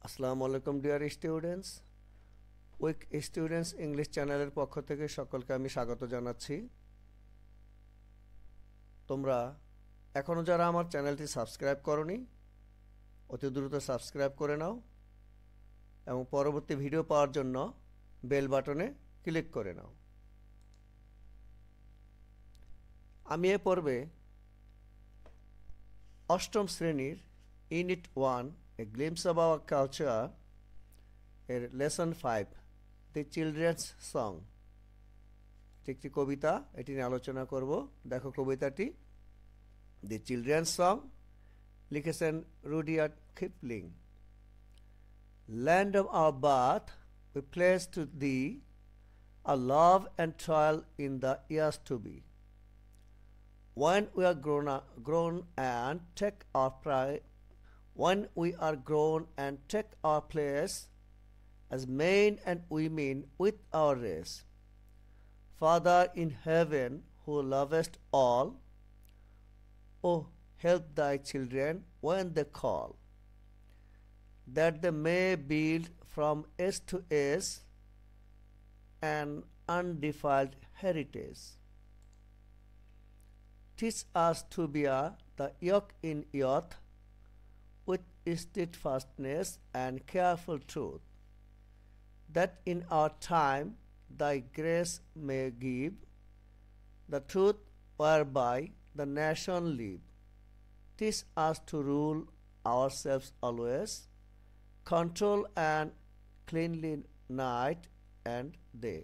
আসসালামু আলাইকুম dear students. Week students English চ্যানেলের পক্ষ থেকে সকলকে আমি স্বাগত জানাচ্ছি। তোমরা এখনও যারা আমার চ্যানেলটি সাবস্ক্রাইব করনি অতি দ্রুত সাবস্ক্রাইব করে নাও এবং পরবর্তী ভিডিও পাওয়ার জন্য বেল বাটনে ক্লিক করে নাও। আমি এ পর্বে অষ্টম শ্রেণীর unit 1 A glimpse of our culture এর লেসন 5 দি চিলড্রেন্স সং একটি কবিতা এটি নিয়ে আলোচনা করব। দেখো কবিতাটি। দি চিলড্রেন্স সং লিখেছেন Rudyard Kipling. Land of our birth, we place to thee our love and toil in the years to be. When we are grown and take our pride, when we are grown and take our place as men and women with our race. Father in heaven, who lovest all, oh, help thy children when they call, that they may build from age to age an undefiled heritage. Teach us to bear the yoke in youth with steadfastness and careful truth, that in our time thy grace may give the truth whereby the nation live. Teach us to rule ourselves always, control and cleanly night and day,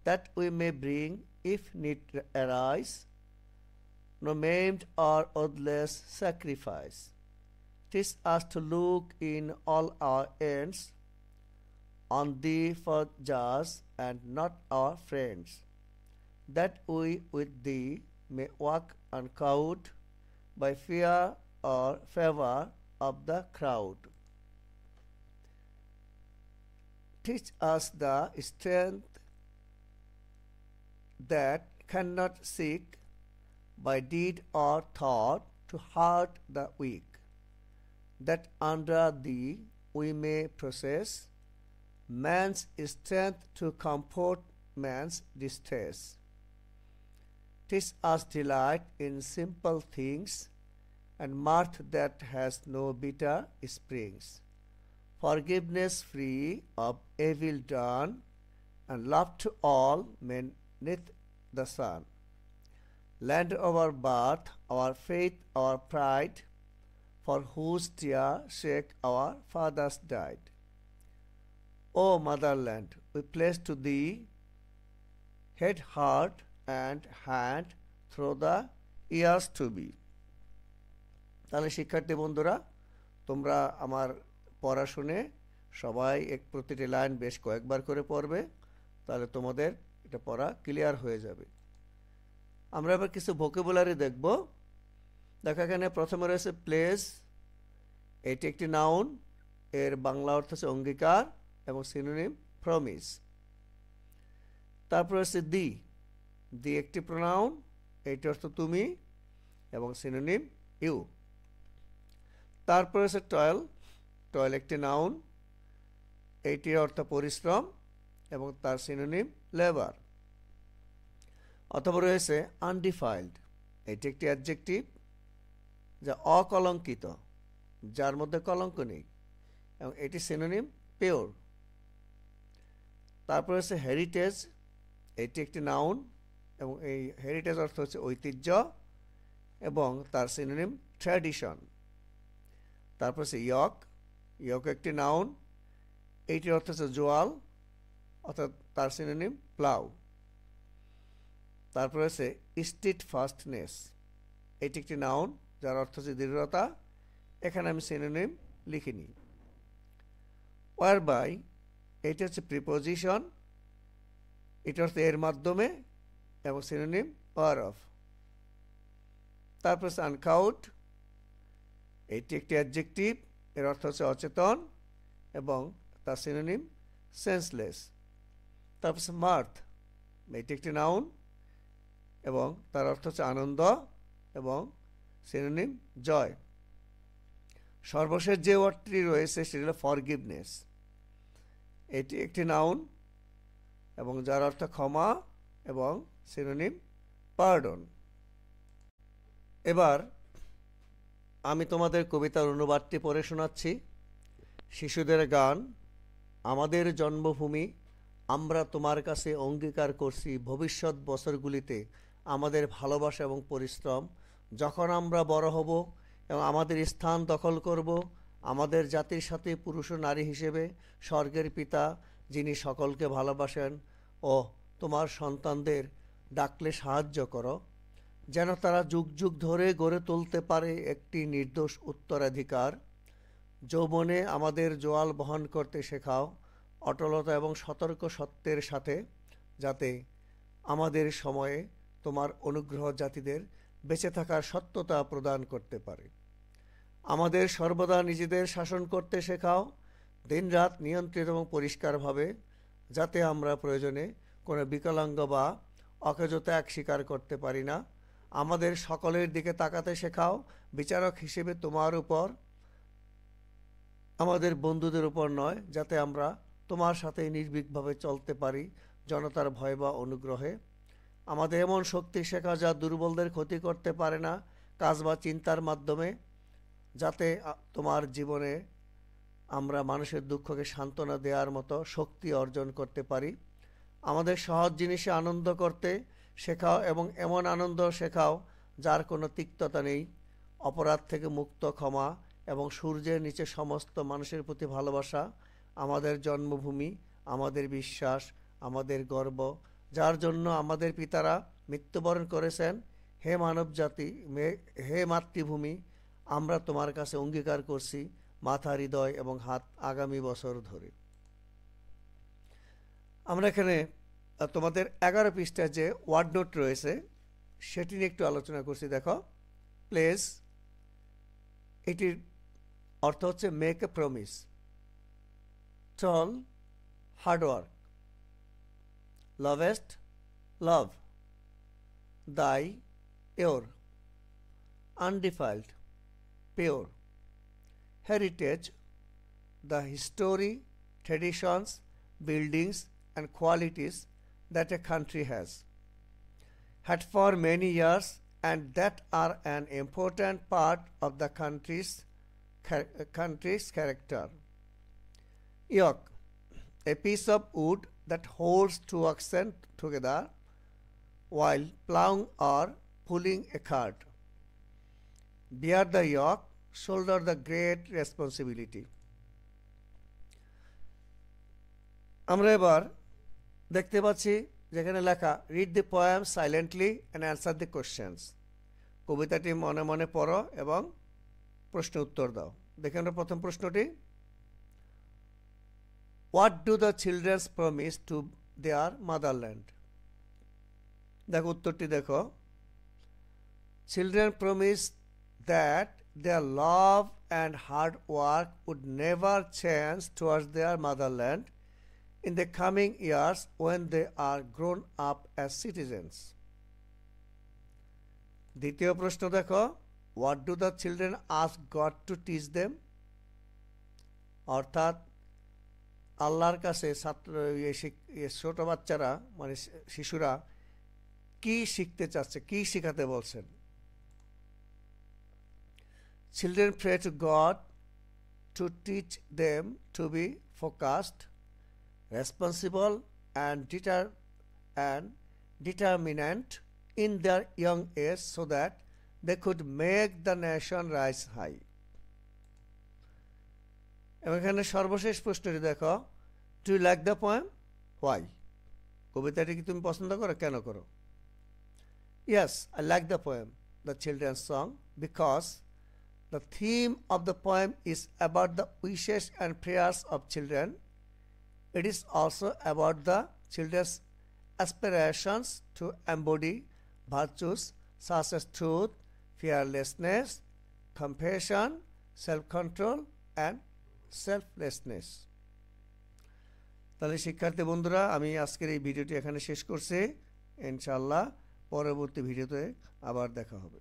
that we may bring, if need arise, no maimed or odorless sacrifice. Teach us to look in all our ends on thee for judge and not our friends, that we with thee may walk uncowed by fear or favor of the crowd. Teach us the strength that cannot seek by deed or thought to hurt the weak, that under thee we may possess man's strength to comfort man's distress. Teach us delight in simple things and mirth that has no bitter springs, forgiveness free of evil done, and love to all men neath the sun. Land of our birth, our faith, our pride, for whose dear sake our fathers died. O motherland, we place to thee head, heart, and hand through the years to be. তাহলে শিক্ষার্থী বন্ধুরা, তোমরা আমার পড়া শুনে সবাই প্রতিটি line বেশ কয়েকবার করে পড়বে, তাহলে তোমাদের এটা পড়া ক্লিয়ার হয়ে যাবে। আমরা এবার কিছু ভোকাবুলারি দেখব। দেখো এখানে প্রথমে রয়েছে প্লেস। এটি একটি নাউন, এর বাংলা অর্থ হচ্ছে অঙ্গীকার এবং সিনোনিম প্রমিস। তারপর হচ্ছে দি। দি একটি প্রোনাউন, এটি অর্থ তুমি এবং সিনোনিম ইউ। তারপর হচ্ছে টয়েল। টয়েল একটি নাউন, এইটির অর্থ পরিশ্রম এবং তার সিনোনিম লেবার। অথবা রয়েছে আনডিফাইলড। এটি একটি অ্যাডজেক্টিভ যা অকলঙ্কিত, যার মধ্যে কলঙ্ক নেই, এবং এটি সিনোনিম পিওর। তারপর হচ্ছে হেরিটেজ। এটি একটি নাউন এবং এই হেরিটেজ অর্থ হচ্ছে ঐতিহ্য এবং তার সিনোনিম ট্র্যাডিশন। তারপর হচ্ছে ইয়ক। ইয়ক একটি নাউন, এইটির অর্থ হচ্ছে জোয়াল অর্থাৎ তার সিনোনিম প্লাউ। তারপর হচ্ছে স্টিডফাস্টনেস। এটি একটি নাউন যার অর্থ হচ্ছে দৃঢ়তা, এখানে আমি সিনোনিম লিখিনি। ওয়ারবাই, এটি হচ্ছে প্রিপোজিশন, এটি অর্থ এর মাধ্যমে এবং সিনোনিম ওয়ার অফ। তারপর হচ্ছে আনকাউট। এটি একটি অ্যাডজেক্টিভ, এর অর্থ হচ্ছে অচেতন এবং তার সিনোনিম সেন্সলেস। তারপর হচ্ছে মার্থ। এটি একটি নাউন এবং তার অর্থ হচ্ছে আনন্দ এবং সিনোনিম জয়। সর্বশেষ যে ওয়ার্ডটি রয়েছে সেটি হলো ফরগিভনেস। এটি একটি নাউন এবং যার অর্থ ক্ষমা এবং সিনোনিম পার্ডন। এবার আমি তোমাদের কবিতার অনুবাদটি পড়ে শোনাচ্ছি। শিশুদের গান। আমাদের জন্মভূমি, আমরা তোমার কাছে অঙ্গীকার করছি ভবিষ্যৎ বছরগুলিতে আমাদের ভালোবাসা এবং পরিশ্রম, যখন আমরা বড় হব এবং আমাদের স্থান দখল করব আমাদের জাতির সাথে পুরুষ ও নারী হিসেবে, স্বর্গের পিতা যিনি সকলকে ভালোবাসেন ও তোমার সন্তানদের ডাকলে সাহায্য করো, যেন তারা যুগ যুগ ধরে গড়ে তুলতে পারে একটি নির্দোষ উত্তরাধিকার। যৌবনে আমাদের জোয়াল বহন করতে শেখাও অটলতা এবং সতর্ক সত্যের সাথে, যাতে আমাদের সময়ে তোমার অনুগ্রহ জাতিদের বেঁচে থাকার সত্যতা প্রদান করতে পারে। আমাদের সর্বদা নিজেদের শাসন করতে শেখাও দিনরাত নিয়ন্ত্রিত এবং পরিষ্কারভাবে, যাতে আমরা প্রয়োজনে কোনো বিকলাঙ্গ বা অকেজো ত্যাগ স্বীকার করতে পারি না। আমাদের সকলের দিকে তাকাতে শেখাও বিচারক হিসেবে তোমার উপর, আমাদের বন্ধুদের উপর নয়, যাতে আমরা তোমার সাথে নির্ভীকভাবে চলতে পারি জনতার ভয় বা অনুগ্রহে। আমাদের এমন শক্তি শেখা যা দুর্বলদের ক্ষতি করতে পারে না, কাজ বা চিন্তার মাধ্যমে, যাতে তোমার জীবনে আমরা মানুষের দুঃখকে সান্ত্বনা দেওয়ার মতো শক্তি অর্জন করতে পারি। আমাদের সহজ জিনিসে আনন্দ করতে শেখাও এবং এমন আনন্দ শেখাও যার কোনো তিক্ততা নেই, অপরাধ থেকে মুক্ত ক্ষমা এবং সূর্যের নিচে সমস্ত মানুষের প্রতি ভালোবাসা। আমাদের জন্মভূমি, আমাদের বিশ্বাস, আমাদের গর্ব, যার জন্য আমাদের পিতারা মৃত্যুবরণ করেছেন। হে মানব জাতি, হে মাতৃভূমি, আমরা তোমার কাছে অঙ্গীকার করছি মাথা, হৃদয় এবং হাত আগামী বছর ধরে। আমরা এখানে তোমাদের 11 পৃষ্ঠায় যে ওয়ার্ড নোট রয়েছে সেটি নিয়ে একটু আলোচনা করছি। দেখো, প্লেস, এটির অর্থ হচ্ছে make a promise. Toil, hard work. Lovest, love. Thy, your. Undefiled, pure. Heritage, the history, traditions, buildings and qualities that a country has had for many years and that are an important part of the country's character. Yoke, a piece of wood that holds two oxen together while plowing or pulling a cart. Bear the yoke, shoulder the great responsibility. আমরা এবার দেখতে পাচ্ছি যেখানে লেখা read the poem silently and answer the questions. কবিতাটি মনে মনে পড়ো এবং প্রশ্ন উত্তর দাও। দেখে আমরা প্রথম প্রশ্নটি, what do the children's promise to their motherland? দেখো উত্তরটি দেখো, children promise that their love and hard work would never change towards their motherland in the coming years when they are grown up as citizens. দ্বিতীয় প্রশ্ন দেখো, what do the children ask God to teach them? অর্থাৎ আল্লাহর কাছে ছোট বাচ্চারা মানে শিশুরা কি শিখতে চাচ্ছে, কি শিখাতে বলছেন? Children pray to God to teach them to be focused, responsible and determined in their young age so that they could make the nation rise high. এখানে সর্বশেষ প্রশ্নটি দেখো, do you like the poem? Why? কবিতাটি কি তুমি পছন্দ করো, কেন করো? Yes, I like the poem, the children's song, because the theme of the poem is about the wishes and prayers of children. It is also about the children's aspirations to embody virtues such as truth, fearlessness, compassion, self-control and selflessness. তাহলে শিক্ষার্থী বন্ধুরা, আমি আজকের এই ভিডিওটি এখানে শেষ করছি। ইনশাআল্লাহ পরবর্তী ভিডিওতে আবার দেখা হবে।